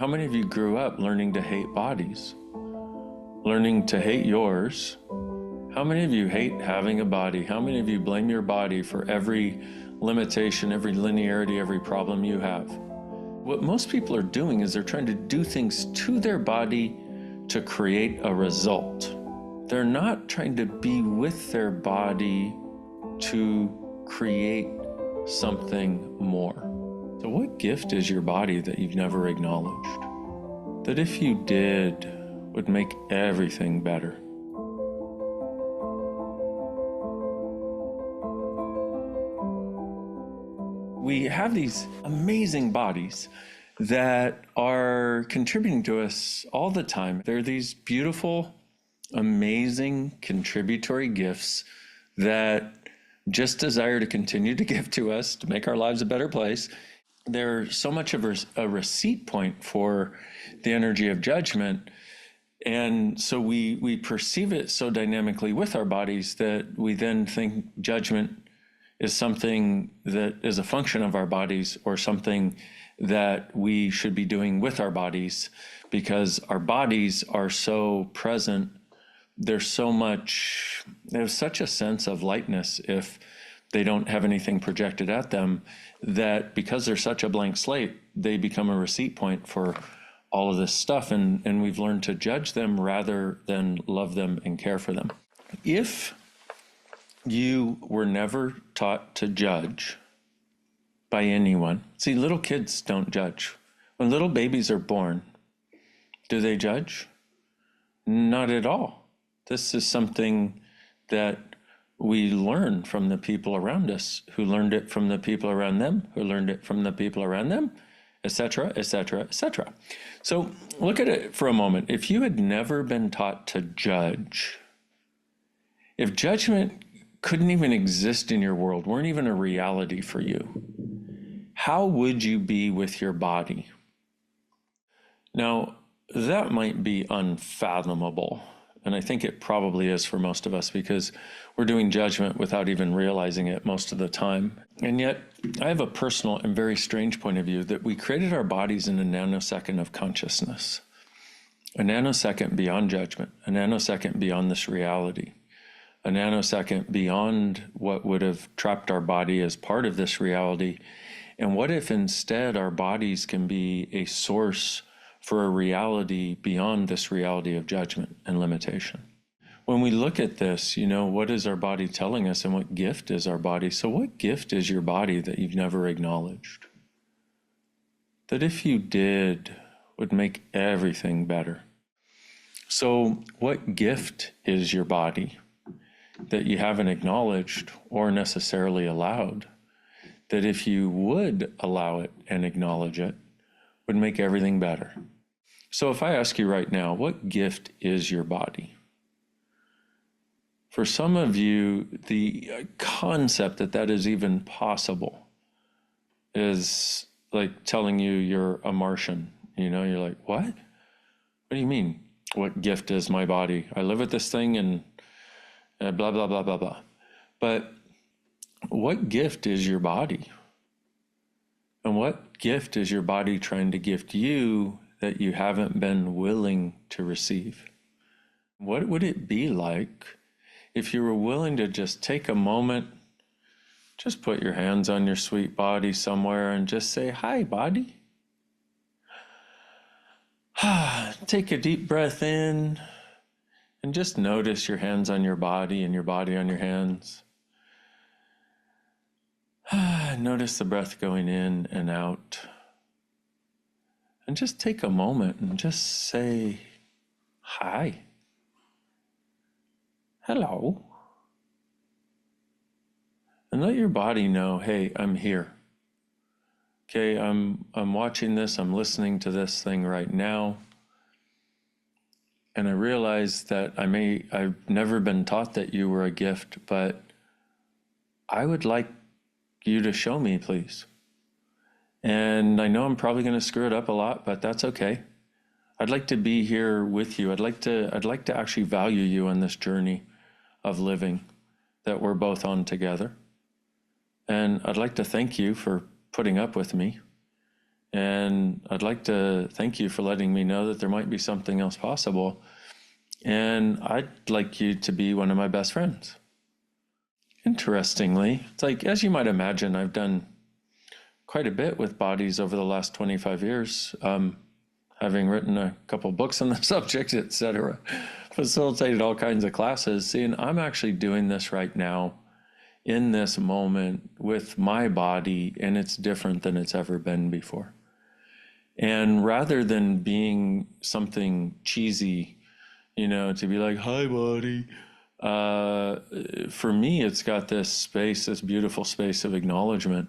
How many of you grew up learning to hate bodies? Learning to hate yours? How many of you hate having a body? How many of you blame your body for every limitation, every linearity, every problem you have? What most people are doing is they're trying to do things to their body to create a result. They're not trying to be with their body to create something more. So what gift is your body that you've never acknowledged? That if you did, would make everything better. We have these amazing bodies that are contributing to us all the time. They're these beautiful, amazing contributory gifts that just desire to continue to give to us to make our lives a better place. They're so much of a receipt point for the energy of judgment. And so we perceive it so dynamically with our bodies that we then think judgment is something that is a function of our bodies or something that we should be doing with our bodies because our bodies are so present. There's such a sense of lightness if they don't have anything projected at them, that because they're such a blank slate, they become a receipt point for all of this stuff, and we've learned to judge them rather than love them and care for them. If you were never taught to judge by anyone, see, little kids don't judge. When little babies are born, do they judge? Not at all. This is something that we learn from the people around us, who learned it from the people around them, who learned it from the people around them, etc., etc., etc. So look at it for a moment. If you had never been taught to judge, if judgment couldn't even exist in your world, weren't even a reality for you, how would you be with your body? Now, that might be unfathomable. And I think it probably is for most of us because we're doing judgment without even realizing it most of the time. And yet, I have a personal and very strange point of view that we created our bodies in a nanosecond of consciousness, a nanosecond beyond judgment, a nanosecond beyond this reality, a nanosecond beyond what would have trapped our body as part of this reality. And what if instead our bodies can be a source for a reality beyond this reality of judgment and limitation? When we look at this, what is our body telling us and what gift is our body? So what gift is your body that you've never acknowledged? That if you did, would make everything better. So what gift is your body that you haven't acknowledged or necessarily allowed? That if you would allow it and acknowledge it, would make everything better. So if I ask you right now, what gift is your body? For some of you, the concept that is even possible is like telling you you're a Martian. You're like, what? What do you mean? What gift is my body? I live with this thing and blah, blah, blah, blah, blah. But what gift is your body? And what gift is your body trying to gift you that you haven't been willing to receive? What would it be like if you were willing to just take a moment, just put your hands on your sweet body somewhere and just say, hi, body. Take a deep breath in and just notice your hands on your body and your body on your hands. Notice the breath going in and out. And just take a moment and just say, hi. Hello. And let your body know, hey, I'm here. Okay, I'm watching this, I'm listening to this thing right now. And I realize that I've never been taught that you were a gift, but I would like you to show me, please. And I know I'm probably going to screw it up a lot, but that's okay. I'd like to be here with you. I'd like to actually value you on this journey of living that we're both on together. And I'd like to thank you for putting up with me And I'd like to thank you for letting me know that there might be something else possible. And I'd like you to be one of my best friends. Interestingly, it's like, as you might imagine, I've done quite a bit with bodies over the last 25 years, having written a couple books on the subject, etc., facilitated all kinds of classes. See, and I'm actually doing this right now in this moment with my body, and it's different than it's ever been before. And rather than being something cheesy, to be like, hi, body, for me, it's got this space, this beautiful space of acknowledgement.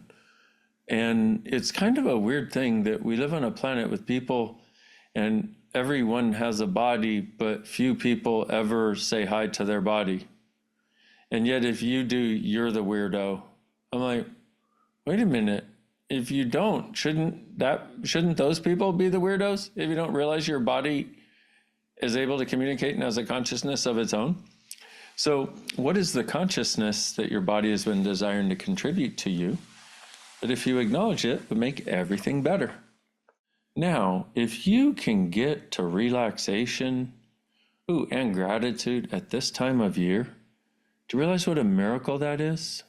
And it's kind of a weird thing that we live on a planet with people and everyone has a body, but few people ever say hi to their body. And yet if you do, you're the weirdo. I'm like, wait a minute. If you don't, shouldn't those people be the weirdos? If you don't realize your body is able to communicate and has a consciousness of its own? So what is the consciousness that your body has been desiring to contribute to you? That if you acknowledge it, would make everything better. Now, if you can get to relaxation, and gratitude at this time of year, do you realize what a miracle that is?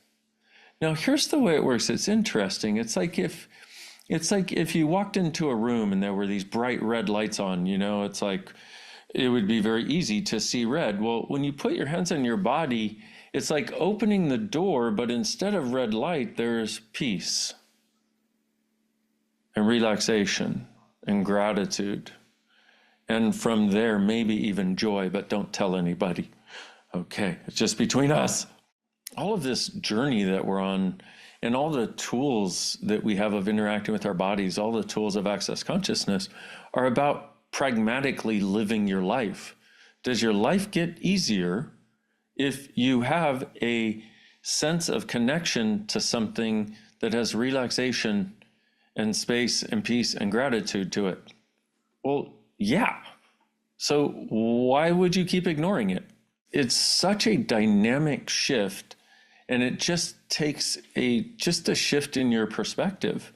Now, here's the way it works. It's interesting. It's like if you walked into a room and there were these bright red lights on, it's like it would be very easy to see red. Well, when you put your hands on your body, it's like opening the door, but instead of red light, there's peace and relaxation and gratitude. And from there, maybe even joy, but don't tell anybody. Okay, it's just between us. All of this journey that we're on and all the tools that we have of interacting with our bodies, all the tools of access consciousness are about pragmatically living your life. Does your life get easier if you have a sense of connection to something that has relaxation and space and peace and gratitude to it? Well, yeah. So why would you keep ignoring it? It's such a dynamic shift, and it just takes a shift in your perspective,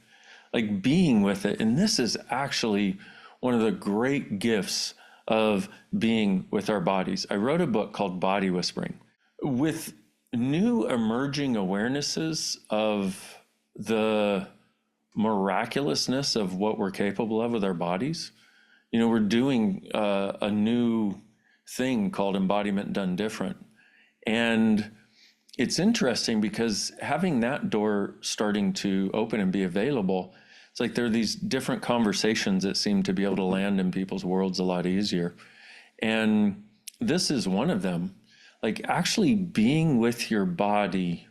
like being with it. And this is actually one of the great gifts of being with our bodies. I wrote a book called Body Whispering. With new emerging awarenesses of the miraculousness of what we're capable of with our bodies, we're doing a new thing called embodiment done different. And it's interesting because having that door starting to open and be available, it's like there are these different conversations that seem to be able to land in people's worlds a lot easier. And this is one of them, like actually being with your body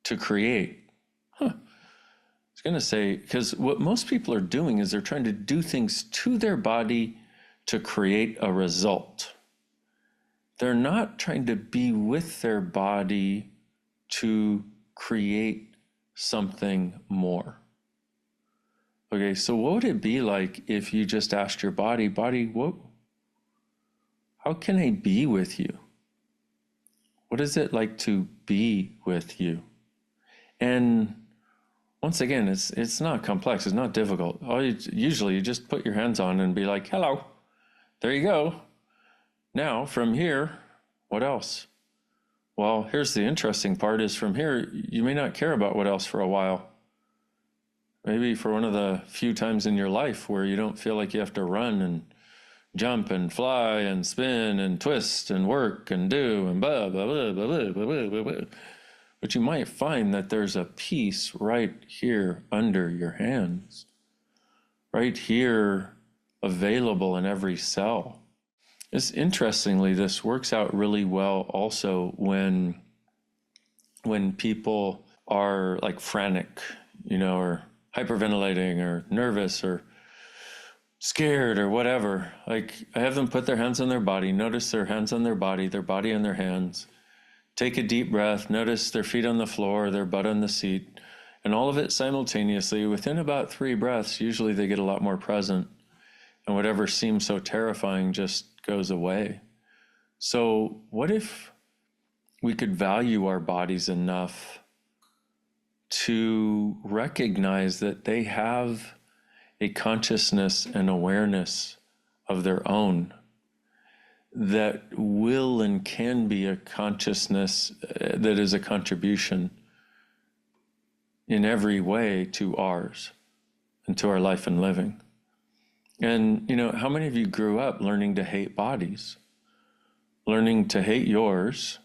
to create. I was going to say, because what most people are doing is they're trying to do things to their body to create a result. They're not trying to be with their body to create something more. Okay, so what would it be like if you just asked your body, how can I be with you? What is it like to be with you? And once again, it's not complex, it's not difficult. Usually you just put your hands on and be like, hello, there you go. Now, from here, what else? Well, here's the interesting part is from here, you may not care about what else for a while. Maybe for one of the few times in your life where you don't feel like you have to run and jump and fly and spin and twist and work and do and blah, blah, blah, blah, blah, blah, blah, blah. But you might find that there's a peace right here under your hands, right here available in every cell. Interestingly, this works out really well also when people are like frantic, or hyperventilating or nervous or scared or whatever. Like I have them put their hands on their body, notice their hands on their body on their hands. Take a deep breath, notice their feet on the floor, their butt on the seat, and all of it simultaneously. Within about 3 breaths, usually they get a lot more present, and whatever seems so terrifying just goes away. So what if we could value our bodies enough to recognize that they have a consciousness and awareness of their own that will and can be a consciousness that is a contribution in every way to ours and to our life and living. And, how many of you grew up learning to hate bodies, learning to hate yours?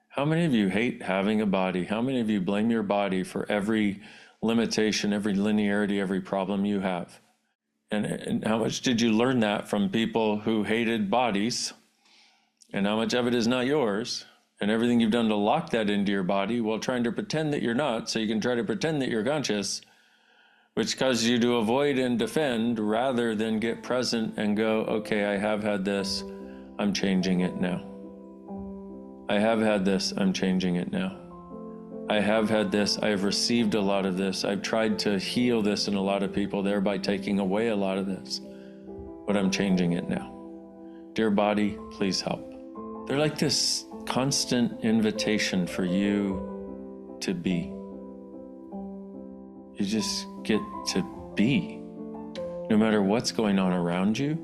How many of you hate having a body? How many of you blame your body for every limitation, every linearity, every problem you have? And how much did you learn that from people who hated bodies? And how much of it is not yours? And everything you've done to lock that into your body while trying to pretend that you're not, so you can try to pretend that you're conscious, which causes you to avoid and defend rather than get present and go, okay, I have had this, I'm changing it now. I have had this, I'm changing it now. I have had this, I have received a lot of this, I've tried to heal this in a lot of people, thereby taking away a lot of this, but I'm changing it now. Dear body, please help. They're like this constant invitation for you to be. You just get to be. No matter what's going on around you,